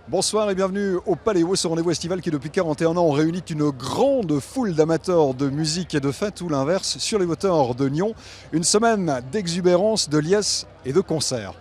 Bonsoir et bienvenue au Paléo, ce rendez-vous estival qui depuis 41 ans réunit une grande foule d'amateurs de musique et de fêtes ou l'inverse sur les hauteurs de Nyon. Une semaine d'exubérance, de liesse et de concerts.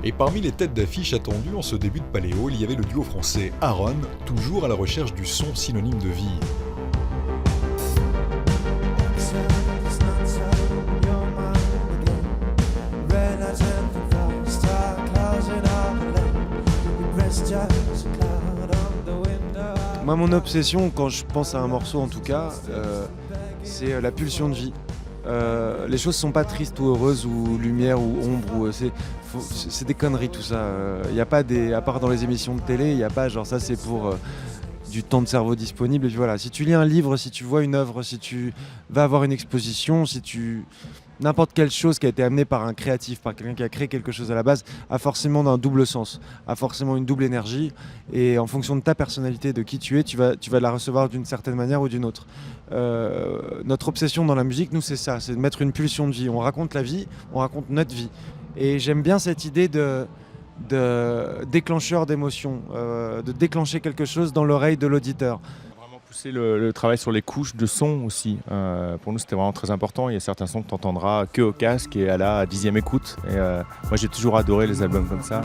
Et parmi les têtes d'affiche attendues en ce début de Paléo, il y avait le duo français Aaron, toujours à la recherche du son synonyme de vie. Moi, mon obsession, quand je pense à un morceau en tout cas, c'est la pulsion de vie. Les choses sont pas tristes ou heureuses ou lumière ou ombre, c'est des conneries tout ça. Y a pas à part dans les émissions de télé, il n'y a pas genre ça c'est pour du temps de cerveau disponible. Et puis voilà, si tu lis un livre, si tu vois une œuvre, si tu vas voir une exposition, n'importe quelle chose qui a été amenée par un créatif, par quelqu'un qui a créé quelque chose à la base, a forcément un double sens, a forcément une double énergie. Et en fonction de ta personnalité, de qui tu es, tu vas la recevoir d'une certaine manière ou d'une autre. Notre obsession dans la musique, nous, c'est ça, c'est de mettre une pulsion de vie. On raconte la vie, on raconte notre vie. Et j'aime bien cette idée de déclencheur d'émotion, de déclencher quelque chose dans l'oreille de l'auditeur. Pousser le travail sur les couches de son aussi. Pour nous, c'était vraiment très important. Il y a certains sons que tu n'entendras que au casque et à la 10e écoute. Et moi, j'ai toujours adoré les albums comme ça.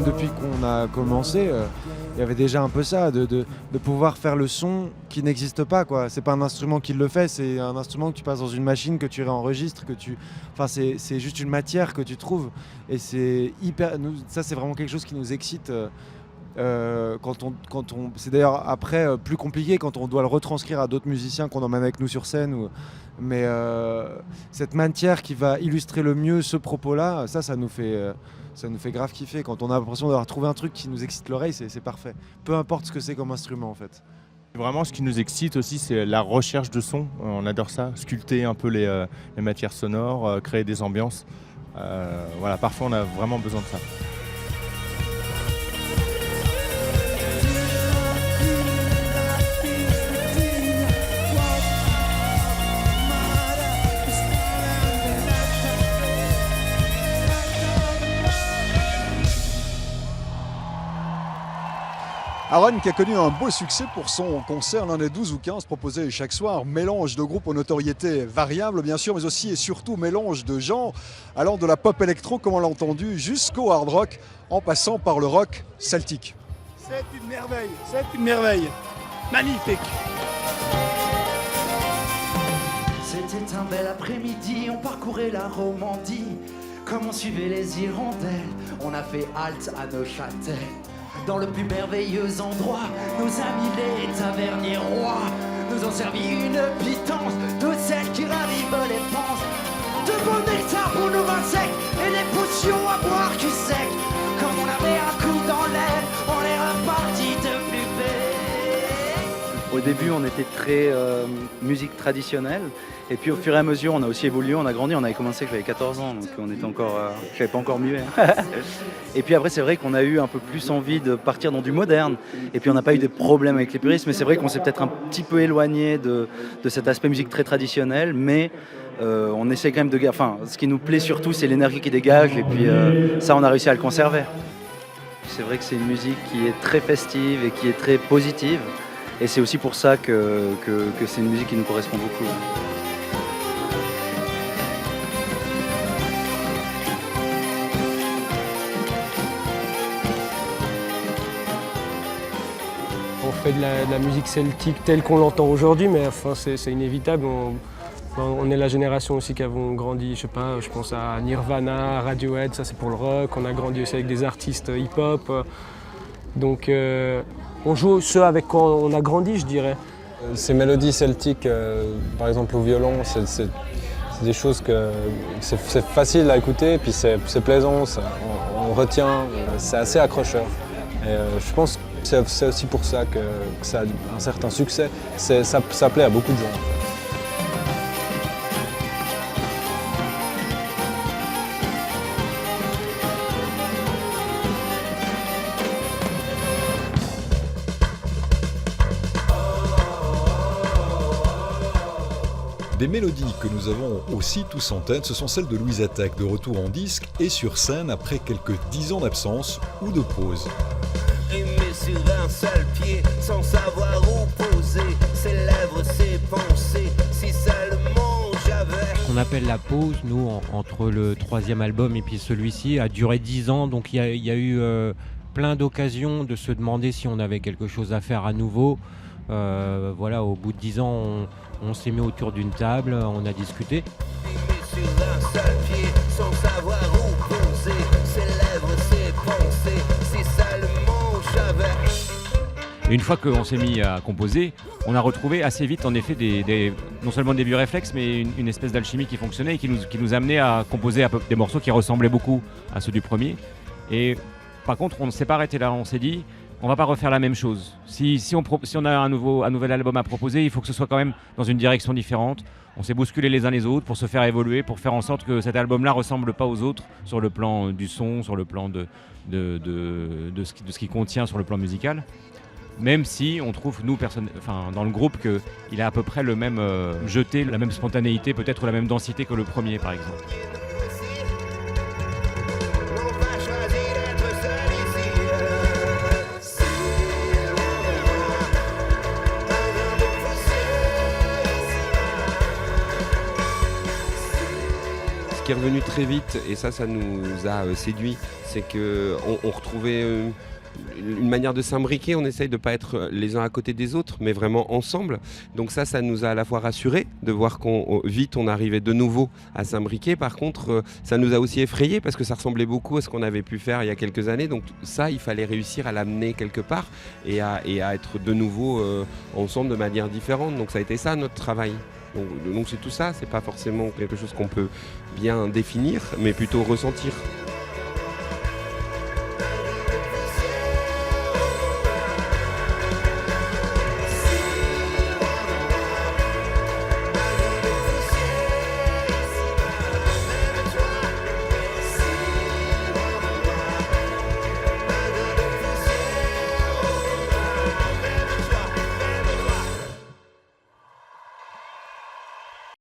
Depuis qu'on a commencé, il y avait déjà un peu ça, de pouvoir faire le son qui n'existe pas, quoi. C'est pas un instrument qui le fait, c'est un instrument que tu passes dans une machine, que tu réenregistres, enfin c'est juste une matière que tu trouves. Et c'est ça c'est vraiment quelque chose qui nous excite. C'est d'ailleurs après plus compliqué quand on doit le retranscrire à d'autres musiciens qu'on emmène avec nous sur scène. Mais cette matière qui va illustrer le mieux ce propos-là, ça nous fait grave kiffer. Quand on a l'impression d'avoir trouvé un truc qui nous excite l'oreille, c'est parfait. Peu importe ce que c'est comme instrument en fait. Vraiment, ce qui nous excite aussi, c'est la recherche de son. On adore ça, sculpter un peu les matières sonores, créer des ambiances. Voilà, parfois on a vraiment besoin de ça. Aaron qui a connu un beau succès pour son concert, l'un des 12 ou 15 proposés chaque soir, mélange de groupes aux notoriétés variables bien sûr, mais aussi et surtout mélange de genres, allant de la pop électro comme on l'a entendu, jusqu'au hard rock, en passant par le rock celtique. C'est une merveille, magnifique. C'était un bel après-midi, on parcourait la Romandie, comme on suivait les hirondelles, on a fait halte à Neuchâtel. Dans le plus merveilleux endroit, nos amis les taverniers rois nous ont servi une pitance, toutes celles qui ravivent les panses. De beaux nectars pour nos vins secs et des potions à boire cul sec. Comme on avait un coup dans l'air, on est reparti de plus belle. Au début, on était très musique traditionnelle. Et puis au fur et à mesure, on a aussi évolué, on a grandi. On avait commencé quand j'avais 14 ans, donc on était encore, je n'avais pas encore muet. Et puis après, c'est vrai qu'on a eu un peu plus envie de partir dans du moderne. Et puis on n'a pas eu de problème avec les puristes, mais c'est vrai qu'on s'est peut-être un petit peu éloigné de cet aspect musique très traditionnel. Mais on essaie quand même ce qui nous plaît surtout, c'est l'énergie qui dégage. Et puis ça, on a réussi à le conserver. Puis c'est vrai que c'est une musique qui est très festive et qui est très positive. Et c'est aussi pour ça que c'est une musique qui nous correspond beaucoup. On fait de la musique celtique telle qu'on l'entend aujourd'hui, mais enfin, c'est inévitable. On est la génération aussi qui avons grandi, je sais pas, je pense à Nirvana, Radiohead, ça c'est pour le rock. On a grandi aussi avec des artistes hip-hop. Donc on joue ce avec quoi on a grandi, je dirais. Ces mélodies celtiques, par exemple au violon, c'est des choses que c'est facile à écouter, puis c'est plaisant, on retient, c'est assez accrocheur. Et je pense que c'est aussi pour ça que ça a un certain succès. Ça plaît à beaucoup de gens. En fait. Des mélodies que nous avons aussi tous en tête, ce sont celles de Louise Attaque, de retour en disque et sur scène après quelques 10 ans d'absence ou de pause. Aimer sur un seul pied, sans savoir où poser ses lèvres, ses pensées, si seulement j'avais... Ce qu'on appelle la pause, nous, entre le 3e album et puis celui-ci, a duré 10 ans, donc il y a eu plein d'occasions de se demander si on avait quelque chose à faire à nouveau. Voilà, au bout de 10 ans, on s'est mis autour d'une table, on a discuté. Sur un seul pied, sans savoir où poser ses lèvres, ses pensées, si seulement j'avais... Une fois qu'on s'est mis à composer, on a retrouvé assez vite en effet non seulement des vieux réflexes, mais une espèce d'alchimie qui fonctionnait et qui nous amenait à composer des morceaux qui ressemblaient beaucoup à ceux du premier. Et par contre, on ne s'est pas arrêté là, on s'est dit... On va pas refaire la même chose. Si on a un nouvel album à proposer, il faut que ce soit quand même dans une direction différente. On s'est bousculé les uns les autres pour se faire évoluer, pour faire en sorte que cet album-là ressemble pas aux autres sur le plan du son, sur le plan de ce qu'il contient sur le plan musical. Même si on trouve, nous, dans le groupe, qu'il a à peu près le même jeté, la même spontanéité, peut-être la même densité que le premier, par exemple. Ce qui est revenu très vite, et ça nous a séduit, c'est qu'on retrouvait une manière de s'imbriquer. On essaye de ne pas être les uns à côté des autres, mais vraiment ensemble. Donc ça nous a à la fois rassurés de voir vite on arrivait de nouveau à s'imbriquer. Par contre, ça nous a aussi effrayés parce que ça ressemblait beaucoup à ce qu'on avait pu faire il y a quelques années. Donc ça, il fallait réussir à l'amener quelque part et à être de nouveau ensemble de manière différente. Donc ça a été ça notre travail. Donc c'est tout ça, c'est pas forcément quelque chose qu'on peut bien définir, mais plutôt ressentir.